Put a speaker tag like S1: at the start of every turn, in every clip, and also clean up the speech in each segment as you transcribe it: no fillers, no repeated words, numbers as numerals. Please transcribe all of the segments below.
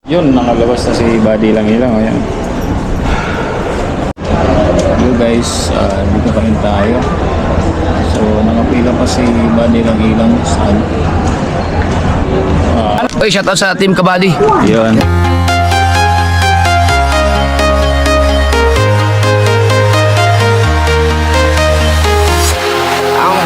S1: Yun, nakalabas na si Buddy lang ilang. Ayan. Hello guys, dito pa rin tayo. So, nakapila pa si Buddy lang ilang. Saan?
S2: Oy, shout out sa Team Kabady.
S1: Yun.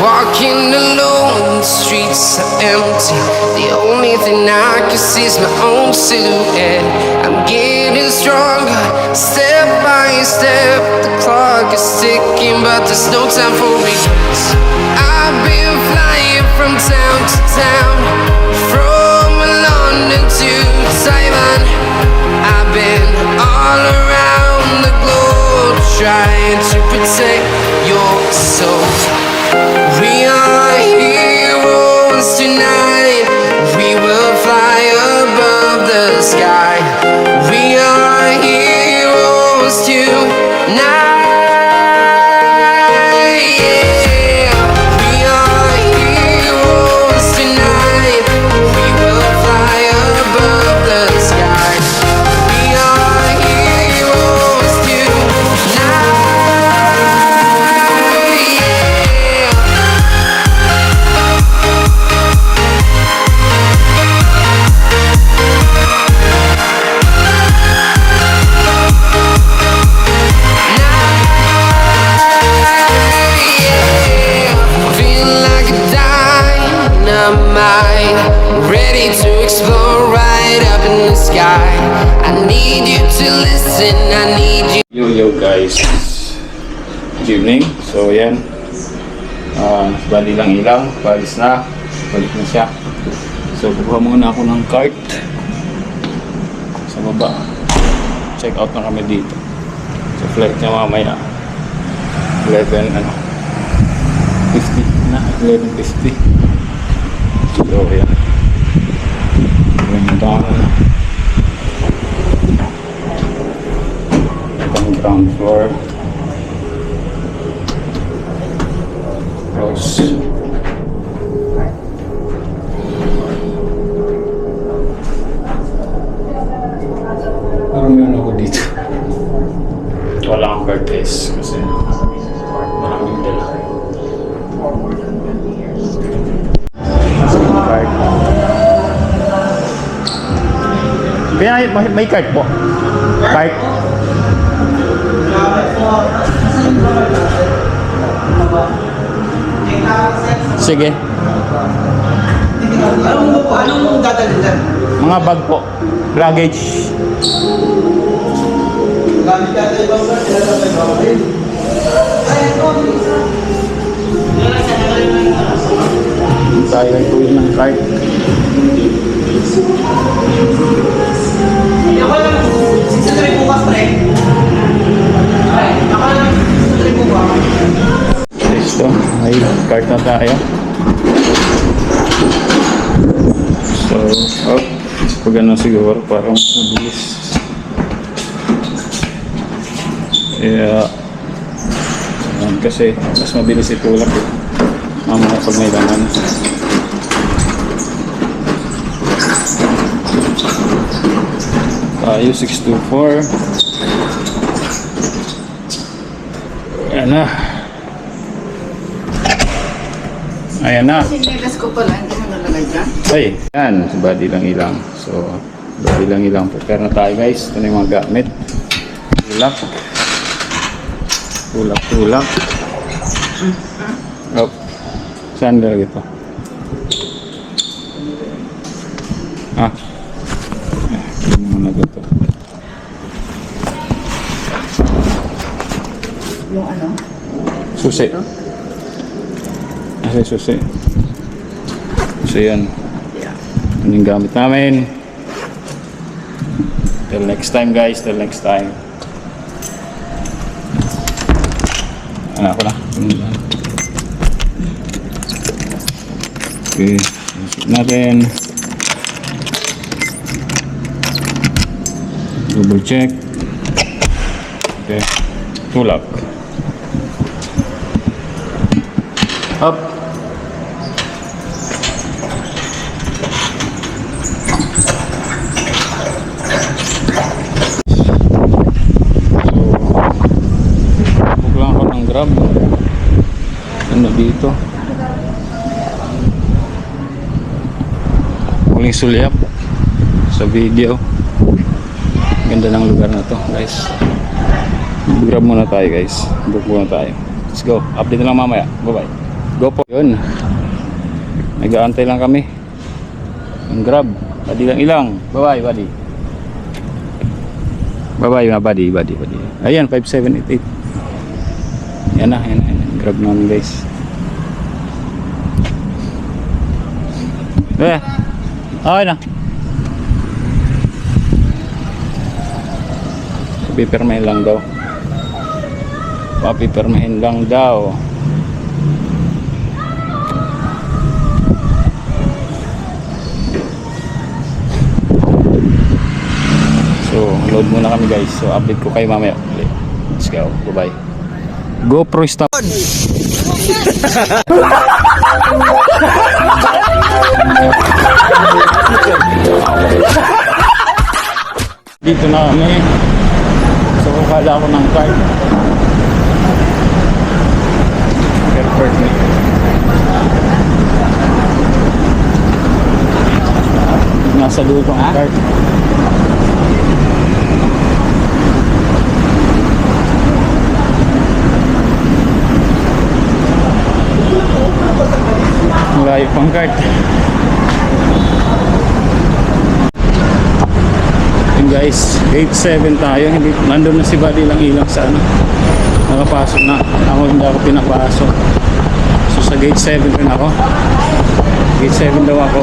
S3: Walking alone, the streets are empty. The only thing I can see is my own silhouette. I'm getting stronger, step by step. The clock is ticking, but there's no time for regrets. I've been flying from town to town, from London to Taiwan. I've been all around the globe, trying to protect your soul. We are heroes tonight. We will fly above the sky. We are heroes tonight. Yeah. We are heroes tonight. We will fly above the sky. We are heroes tonight. Ready to explore right up in the sky. I need you to listen, I need you.
S1: Yo guys. Good evening. So yan. Buddy lang ilang. Balis na. Balik na siya. So kukuha muna ako ng cart. Sa baba. Check out na kami dito. So flight niya mamaya. 50 na. 11:50. So yan. Going down. Itong ground floor. Close. Parang meron ako dito. Wala akong card case kasi maraming dala. Card. Kaya may card po. Card. Sige.
S4: Anong dadalhin dyan?
S1: Mga bag po. Luggage.
S4: Gamit yata ibang ba? Sinasabay ba ko rin? Ay, ito.
S1: Tayo ay tuwid ng card.
S4: Ako lang, 600 bukas pre. Ay, ako lang, 600 bukas.
S1: Listo. May card na tayo. So, pag ano siguro, parang mabilis. Yeah. Kasi mas mabilis itulak eh. Mamaya pag may laman. Tayo 624. Ayan na. Ayan na.
S5: Sinilas ko pala, hindi mo nalagay dyan?
S1: Ay, yan. Si Buddy lang ilang. So, Buddy lang ilang. Prepare na tayo guys. Ito na yung mga gamit. Tulak. Tulak. Oh. Saan lalagay ito? Hindi mo na ito.
S5: Yung ano?
S1: Susi. Susi. So yan. Ano yung gamit namin. Till next time guys. Till next time. Ano ako na? Okay. Isip natin. Double check. Okay. Tulak. Up. dito. Muling sulyap sa video. Ganda ng lugar na to, guys. Grab muna tayo, guys. Book muna tayo. Let's go. Update na lang mamaya. Bye-bye. Go po. Yun. Nag-aantay lang kami. Ang grab. Buddy lang ilang. Bye-bye, buddy. Bye-bye, mga buddy. Ayan, 5788. Yan na. Grab namin, guys. Okay na. Pipirmahin lang daw. Papipirmahin lang daw. So, load muna kami, guys. So, update ko kayo mamaya. Let's go. Bye-bye. GoPro stop. Dito na kami. So, kukala ako ng card. Perfect. Nasa dulo ang card. Malayo pang card. Yun guys, gate 7 tayo. Nandun na si Buddy lang ilang sa ano. Nakapasok na. Ako hindi ako pinapasok. So sa gate 7 rin ako. Gate 7 daw ako.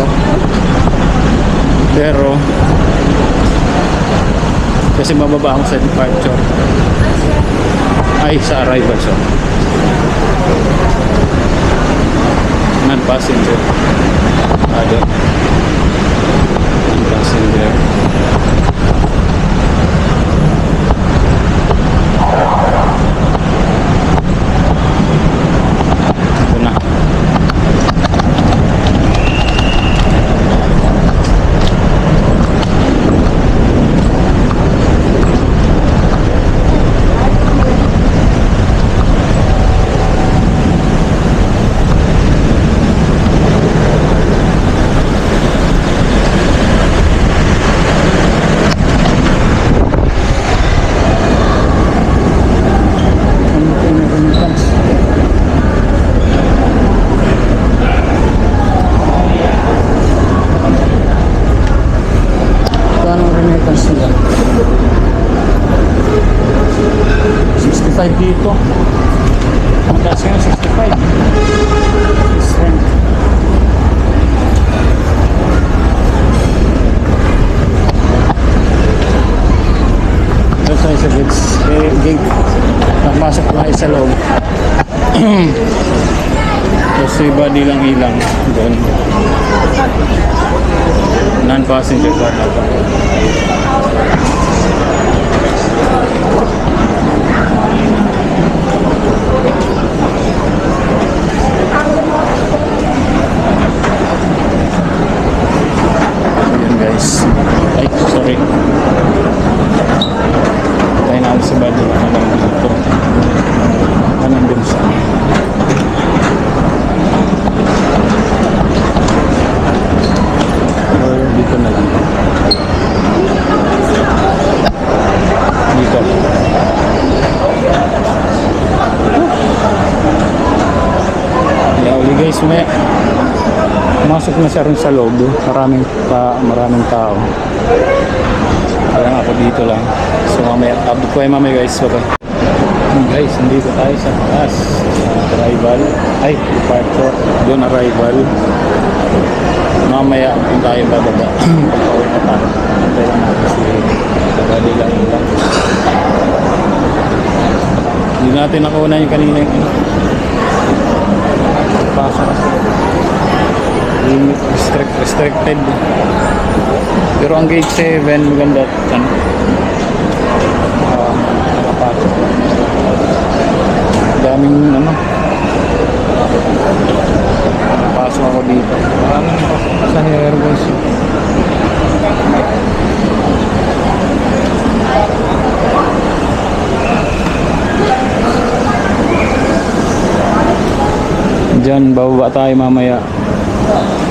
S1: Pero kasi bababa ako sa departure. Ay, sa arrival. So non-passenger. Non-passenger. Ito na. Dito ang taas nga 65 percent. Ito sa gate nakapasok na kayo sa loob. Kasi Buddy lang ilang doon, non-passenger car na ito. Guys, ay sorry, tayo na sa Buddy kanan dito, kanan din sa dito na lang dito. Yauli guys, may pumasok na siya rin sa loob. Maraming tao. Kaya nga ako dito lang. So mamaya, update ko ay mamaya guys. Bye. Guys, nandito tayo sa taas. Arrival. Ay, departure. Doon arrival. Mamaya, kung tayo bababa. Pagkawin na tayo. Antay lang natin si Buddy lang. Hindi natin nakuha yung kanina yung pasok kasi. Restricted. Pero ang gate 7 maganda ano, nakapasok. Daming ano, nakapasok ako dito. Maraming pasahero guys. Diyan, bababa tayo mamaya.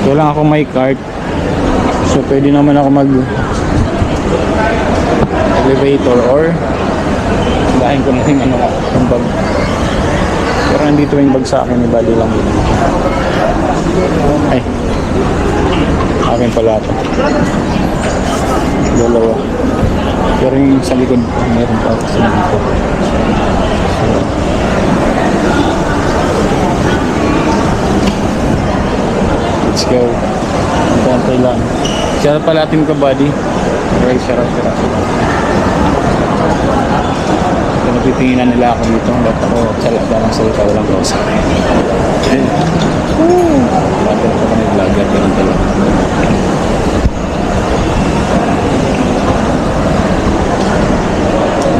S1: Kailangan ako may cart. So, pwede naman ako mag elevator or dahin ko na yung ano, yung bag. Pero nandito yung bag sa akin, may bali lang yun. Ay, akin pala ito. Dalawa. Pero yung sa likod, meron pa kasi dito. Let's go. Antay lang. Siya pala ating kabady. Okay, sarap. So, napitinginan nila ako dito. Ba't ako dalang salita, walang kausa. Ayun. Vlogger pa kami, vlogger. Ganun talaga.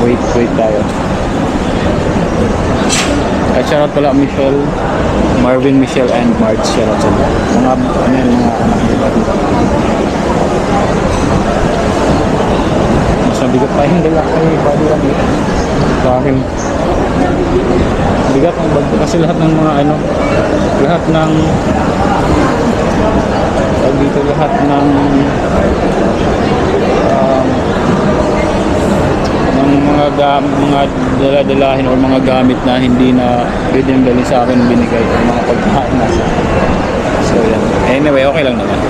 S1: Wait tayo. At shoutout pala Michelle, Marvin, Michelle, and Marge. Shoutout sa mga ano yan, mga anak nila dito. Mas mabigat pa yung dala kay body lang dito. Sa akin. Bigat ang bag kasi lahat ng mga ano, lahat ng dito lahat ng mga dala-dalahin o mga gamit na hindi na pwede yung dali sa akin binigay o mga pagkain nasa. So yan. Anyway, okay lang naman.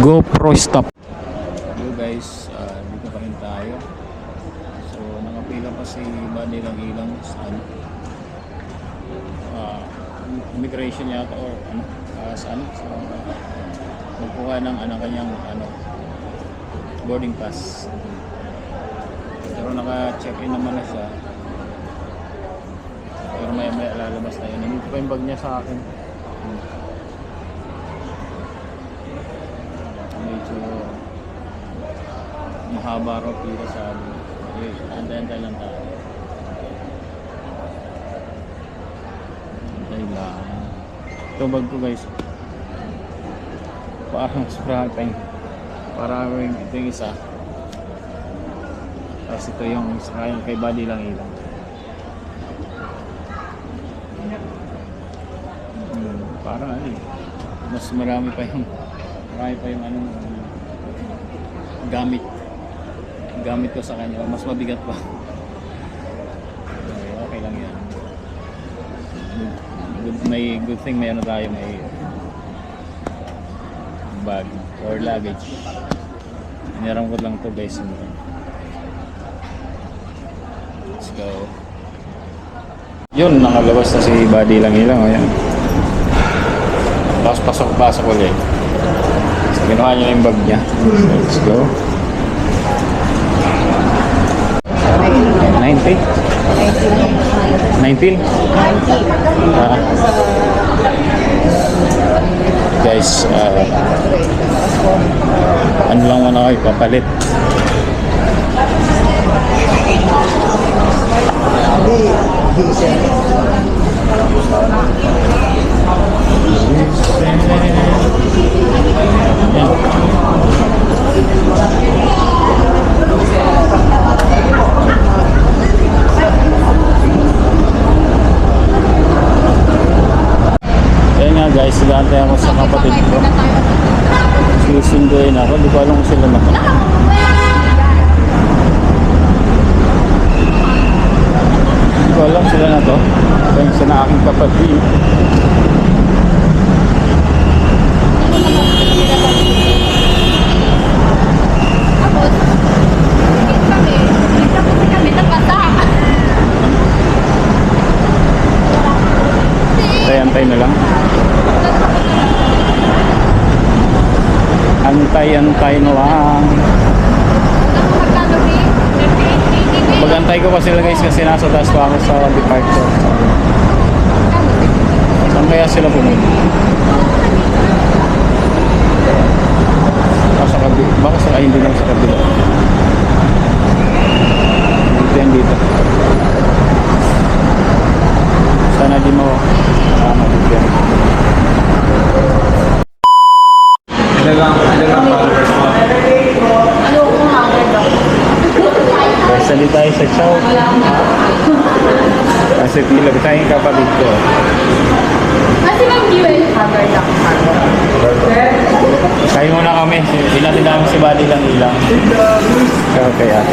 S1: GoPro stop. Hello guys, dito pa rin tayo. So nakapila pa si Buddy lang ilang sa immigration yata or ano, sa magkuha ng kanyang boarding pass. Pero naka-check-in naman na siya. Pero may lalabas na yun. Nandito pa yung bag niya sa akin. Medyo mahaba raw pila sa amin. Okay, antay-antay lang tayo. Antay lang. Ito bag ko guys. Parang sobrang pa yung parang ito yung isa. Tapos ito yung sakayang kay Buddy lang ilang. Parang ano eh. Mas marami pa yung gamit ko sa kanya. Mas mabigat pa. Okay lang yan. Good thing may tayo, may bag or luggage. Hiniram ko lang to guys. Let's go. Yun, nakalabas na si Buddy lang ilang. Ayan. Tapos pasok ulit. So, ginawa niya yung bag niya. So, let's go. 90? 19? Guys, ano lang muna kayo, papalit. Ayan nga guys, sigantay ako sa kapatid ko. Susunduin ako, di ko alam kung sila na. Di ko alam sila na to. Kaya sa na aking kapatid. Antay na lang. Antay na lang. Pag-antay ko kasi guys kasi nasa taas pa ako sa departure. Saan kaya sila pumunta? Sa kabila. Baka sa hindi lang sa kabila. Dito yan dito. Sana di mo dito yan. Ilang followers mo? Guys, nandito tayo sa Chow. Kasi si Pila. Tayo yung kapatid ko.
S6: Kasi mag-UN. Haggard ako.
S1: Kain muna kami. Sinatin namin si Buddy lang ilang. Okay, ah.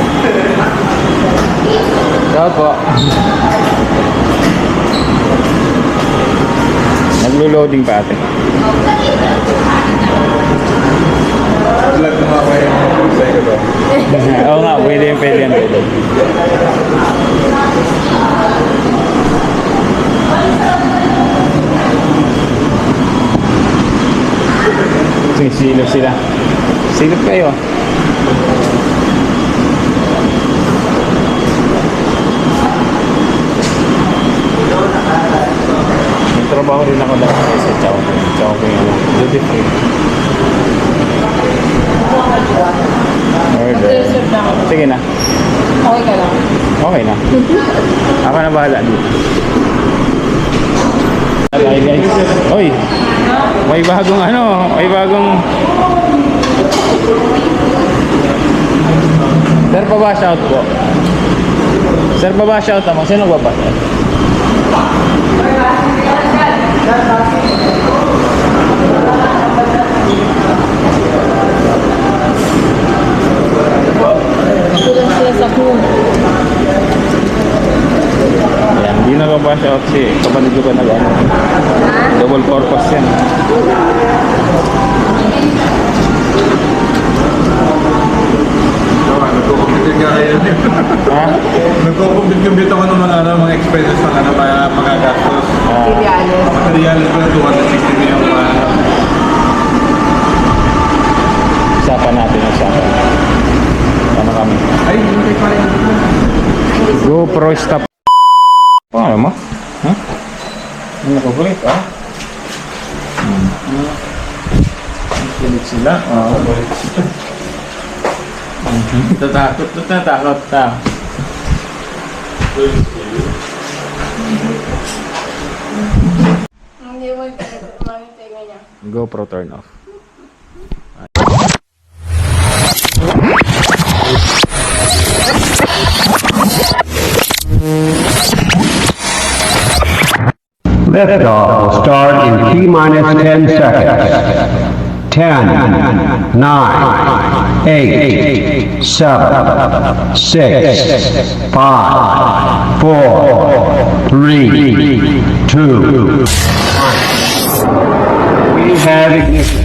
S1: Ciao po. Naglo-loading pa ate.
S7: Vlog mo ako yung sa'yo ba?
S1: Oo nga, pwede yan, pwede yan. Pwede. Silip sila. Silip kayo. May trabaho rin ako dati sa Chowking. Chowking ano, duty free. Order. Sige na.
S6: Okay ka lang.
S1: Okay na. Ako na bahala dito. Hi guys. Oy. May bagong ano, may bagong Sir pa ba shout po? Sir pa ba shout naman? Sino ba ba?
S6: Tulong sila sa home.
S1: Ayan, hindi na ba shout si kapatid ko ba nag-ano? Double purpose yan.
S7: Nagko-compute ka kayo.
S1: Ha?
S7: Nagko-compute ako ng mga expenses ng ano para magagastos.
S5: Materials.
S7: Materials ko na 260 na yung
S1: Usapan natin, usapan. Ano kami?
S7: Ay, hindi pa rin.
S1: GoPro stop. Ano mo? Ha? Ano ko kulit, ah? Kulit sila. Oo, kulit sila. Tatakot, tatakot ta.
S6: Hindi mo manitay niya.
S1: GoPro turn off.
S8: Liftoff will start in T-minus 10 seconds. 10, 9, 8, 7, 6, 5, 4, 3, 2, 1. We have ignition.